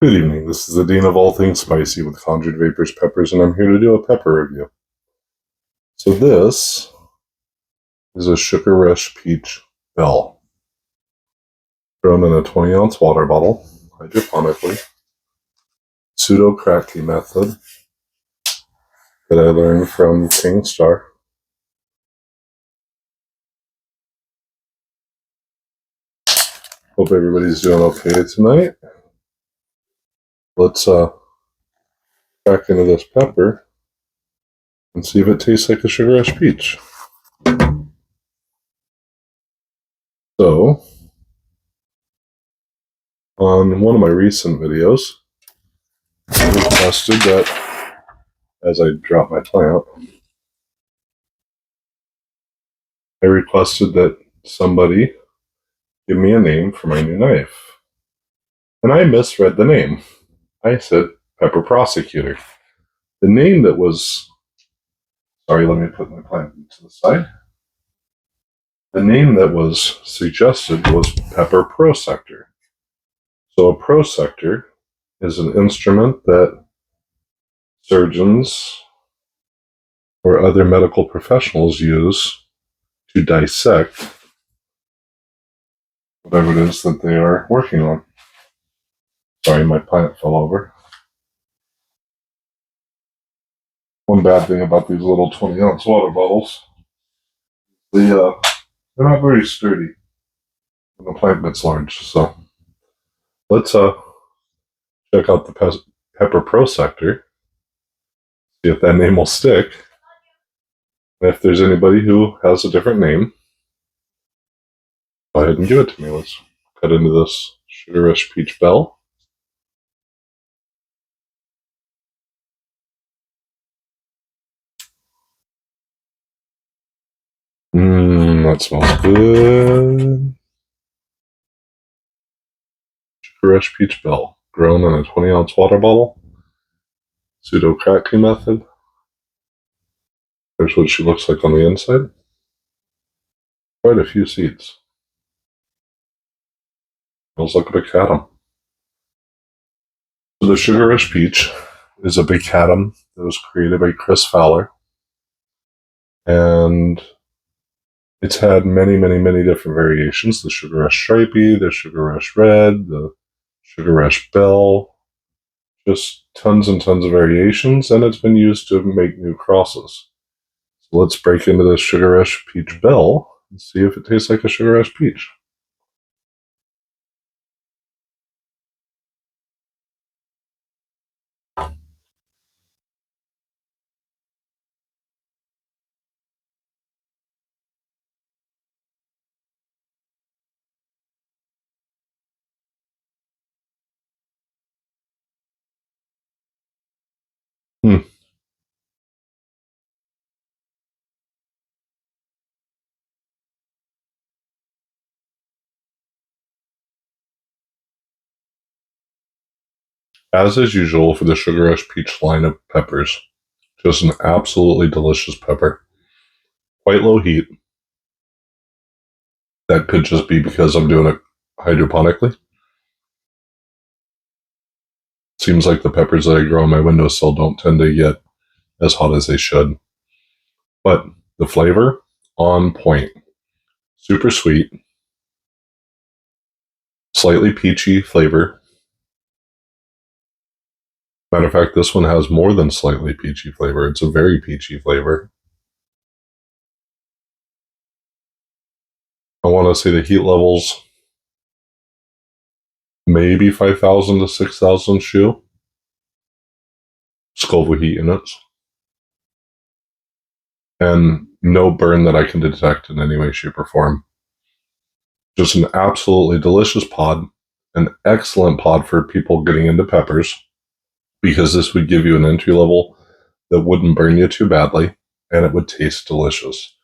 Good evening, this is the Dean of all things spicy with Conjured Vapors Peppers, and I'm here to do a pepper review. So this is a Sugar Rush Peach Bell, grown in a 20-ounce water bottle, hydroponically, pseudo-cracky method that I learned from King Star. Hope everybody's doing okay tonight. Let's crack into this pepper and see if it tastes like a Sugar Rush Peach. So, on one of my recent videos, I requested that, as I drop my plant, I requested that somebody give me a name for my new knife. And I misread the name. I said Pepper Prosecutor. The name that was, sorry, let me put my plant to the side. The name that was suggested was Pepper Prosector. So a prosector is an instrument that surgeons or other medical professionals use to dissect whatever it is that they are working on. Sorry, my plant fell over. One bad thing about these little 20-ounce water bottles, they're not very sturdy when the plant gets large. So let's check out the Pepper Prosector, see if that name will stick. And if there's anybody who has a different name, go ahead and give it to me. Let's cut into this Sugar Rush Peach Bell. That smells good. Sugar Rush Peach Bell, grown in a 20-ounce water bottle. Pseudo-cracky method. There's what she looks like on the inside. Quite a few seeds. Smells like a macadam. So the Sugar Rush Peach is a macadam that was created by Chris Fowler. And it's had many, many, many different variations. The Sugar Rush Stripey, the Sugar Rush Red, the Sugar Rush Bell. Just tons and tons of variations, and it's been used to make new crosses. So let's break into this Sugar Rush Peach Bell and see if it tastes like a Sugar Rush Peach. As is usual for the Sugar Rush Peach line of peppers, just an absolutely delicious pepper. Quite low heat. That could just be because I'm doing it hydroponically. Seems like the peppers that I grow on my windowsill don't tend to get as hot as they should. But the flavor, on point. Super sweet. Slightly peachy flavor. Matter of fact, this one has more than slightly peachy flavor. It's a very peachy flavor. I want to say the heat levels maybe 5,000 to 6,000 SHU. Scoville heat units. And no burn that I can detect in any way, shape, or form. Just an absolutely delicious pod. An excellent pod for people getting into peppers, because this would give you an entry level that wouldn't burn you too badly, and it would taste delicious.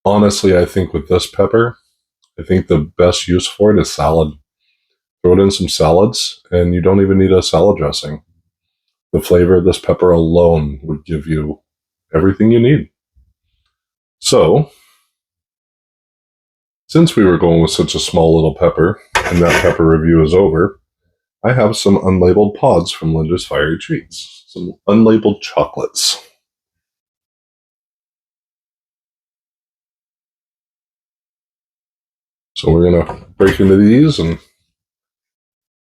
Honestly, I think with this pepper, I think the best use for it is salad. Throw it in some salads, and you don't even need a salad dressing. The flavor of this pepper alone would give you everything you need. So, since we were going with such a small little pepper, and that pepper review is over, I have some unlabeled pods from Linda's Fiery Treats. Some unlabeled chocolates. So we're going to break into these and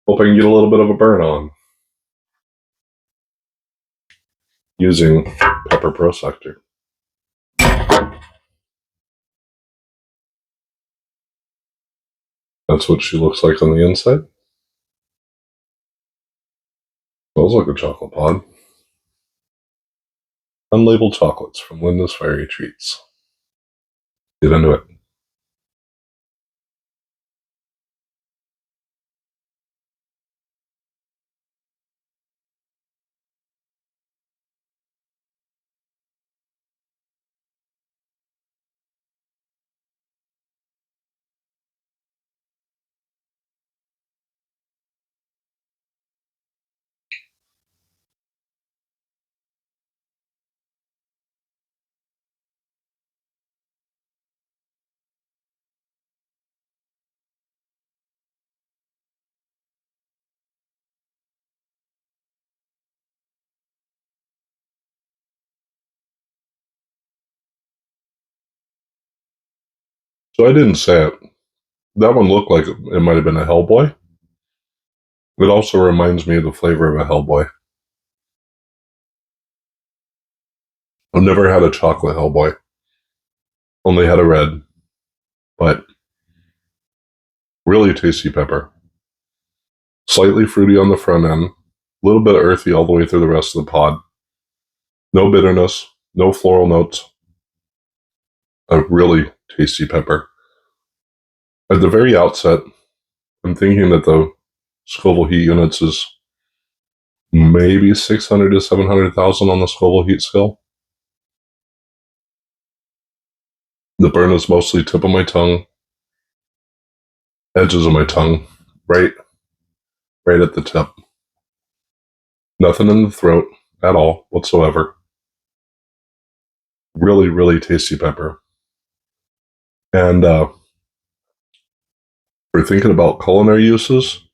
hope I can get a little bit of a burn on using Pepper Pro Sector. That's what she looks like on the inside. Smells like a chocolate pod. Unlabeled chocolates from Linda's Fiery Treats. Get into it. So I didn't say it. That one looked like it might have been a Hellboy. It also reminds me of the flavor of a Hellboy. I've never had a chocolate Hellboy. Only had a red. But really tasty pepper. Slightly fruity on the front end. A little bit earthy all the way through the rest of the pod. No bitterness. No floral notes. A really tasty pepper. At the very outset, I'm thinking that the Scoville heat units is maybe 600 to 700,000 on the Scoville heat scale. The burn is mostly tip of my tongue, edges of my tongue, right at the tip. Nothing in the throat at all whatsoever. Really, really tasty pepper. And we're thinking about culinary uses.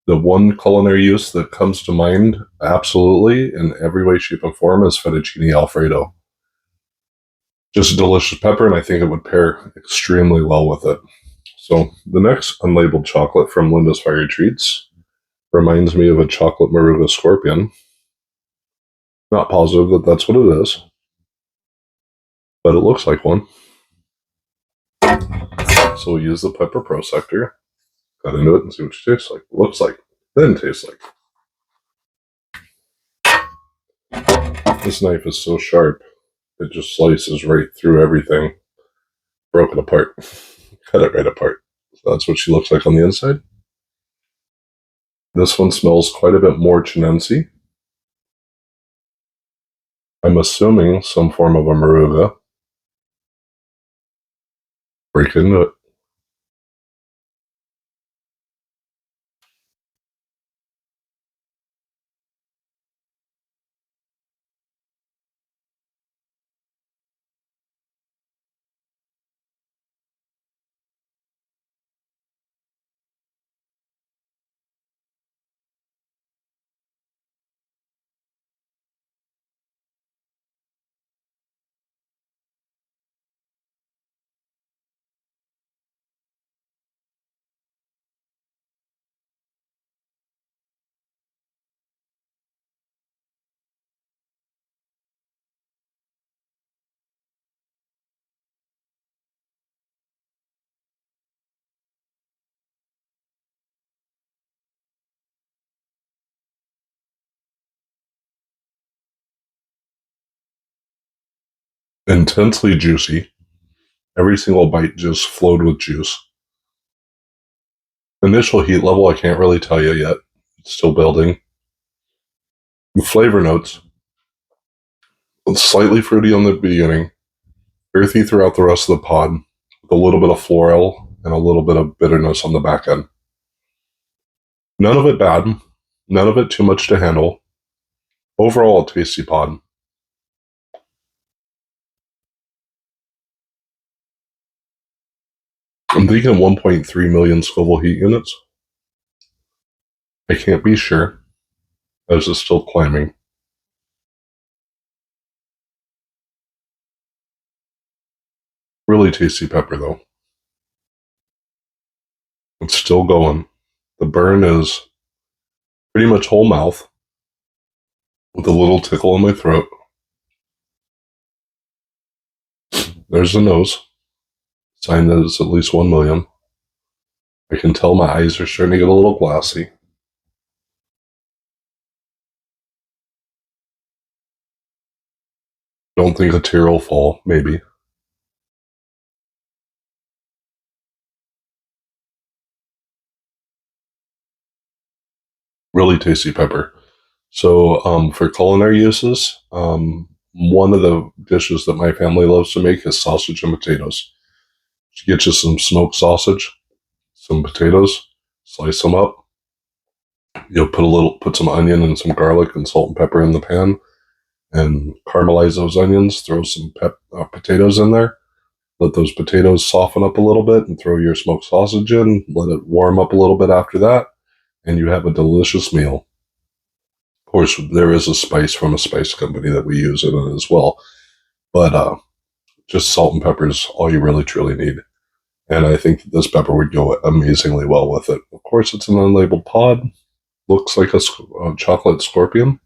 The one culinary use that comes to mind, absolutely, in every way, shape, and form, is fettuccine alfredo. Just a delicious pepper, and I think it would pair extremely well with it. So the next unlabeled chocolate from Linda's Fiery Treats reminds me of a chocolate Maruga scorpion. Not positive that that's what it is, but it looks like one. So we'll use the Pepper Pro Sector, cut into it and see what it tastes like, looks like, then tastes like. This knife is so sharp, it just slices right through everything. Broken apart. Cut it right apart. So that's what she looks like on the inside. This one smells quite a bit more chinense. I'm assuming some form of a Maruga. Break into it. Intensely juicy. Every single bite just flowed with juice. Initial heat level, I can't really tell you yet. It's still building. The flavor notes, slightly fruity on the beginning, earthy throughout the rest of the pod, with a little bit of floral and a little bit of bitterness on the back end. None of it bad, none of it too much to handle. Overall, a tasty pod. I'm thinking 1.3 million Scoville heat units. I can't be sure, as it's still climbing. Really tasty pepper, though. It's still going. The burn is pretty much whole mouth, with a little tickle in my throat. There's the nose, sign that it's at least 1 million. I can tell my eyes are starting to get a little glassy. Don't think a tear will fall, maybe. Really tasty pepper. So, for culinary uses, one of the dishes that my family loves to make is sausage and potatoes. You get you some smoked sausage, some potatoes, slice them up. You'll put some onion and some garlic and salt and pepper in the pan, and caramelize those onions. Throw some potatoes in there. Let those potatoes soften up a little bit, and throw your smoked sausage in. Let it warm up a little bit after that, and you have a delicious meal. Of course, there is a spice from a spice company that we use in it as well, but just salt and pepper is all you really truly need. And I think that this pepper would go amazingly well with it. Of course, it's an unlabeled pod. Looks like a chocolate scorpion,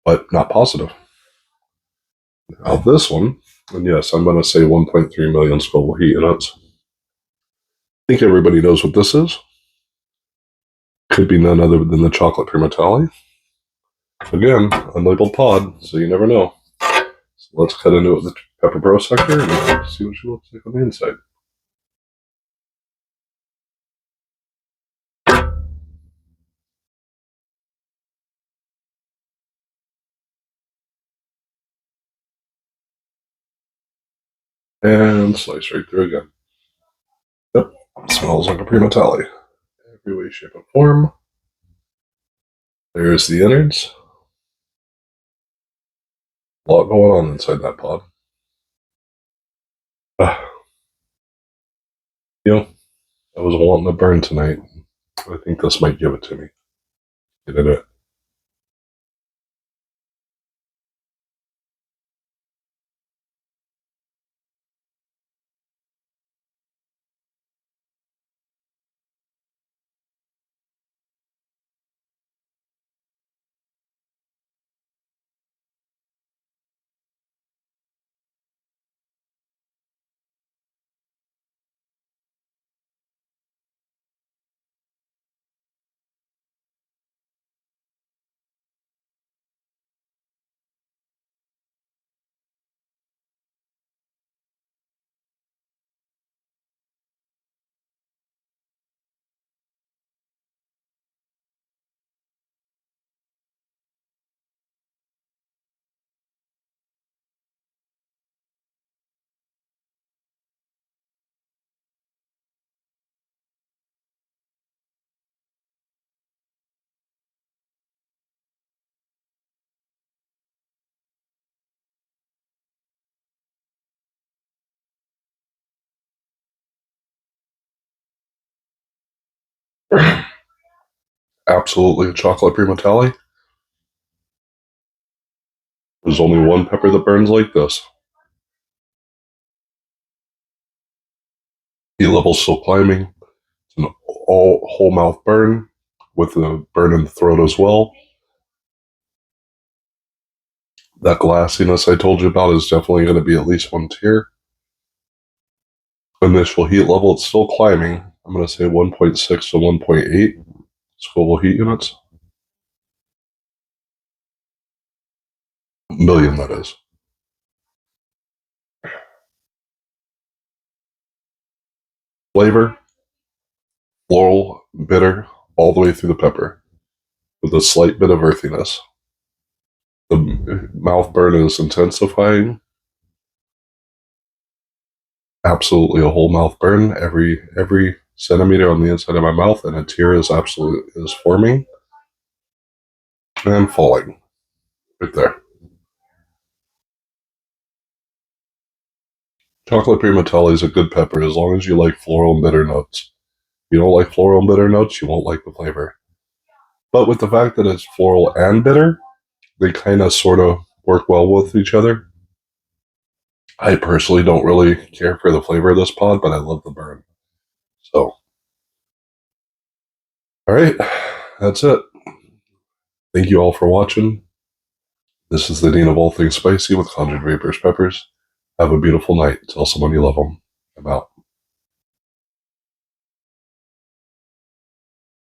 but not positive. Now this one, and yes, I'm going to say 1.3 million Scoville heat units. I think everybody knows what this is. Could be none other than the chocolate primatale. Again, unlabeled pod, so you never know. So let's cut into it with the Pepper Pro sector and see what she looks like on the inside. And slice right through again. Yep, smells like a primatale. Every way, shape, and form. There's the innards. A lot going on inside that pod. You know, I was wanting a burn tonight. I think this might give it to me. Get into it. Absolutely a chocolate primatale. There's only one pepper that burns like this. Heat level's still climbing. It's an all whole mouth burn with a burn in the throat as well. That glassiness I told you about is definitely going to be at least one tier. Initial heat level, it's still climbing. I'm going to say 1.6 to 1.8 Scoville heat units. Million, that is. Flavor, floral, bitter, all the way through the pepper, with a slight bit of earthiness. The mouth burn is intensifying. Absolutely a whole mouth burn. Every centimeter on the inside of my mouth, and a tear is forming and falling right there. Chocolate primatale is a good pepper as long as you like floral and bitter notes. If you don't like floral and bitter notes, you won't like the flavor. But with the fact that it's floral and bitter, they kind of sort of work well with each other. I personally don't really care for the flavor of this pod, but I love the burn. So, all right, that's it. Thank you all for watching. This is the Dean of All Things Spicy with Conjured Vapors Peppers. Have a beautiful night. Tell someone you love them. I'm out.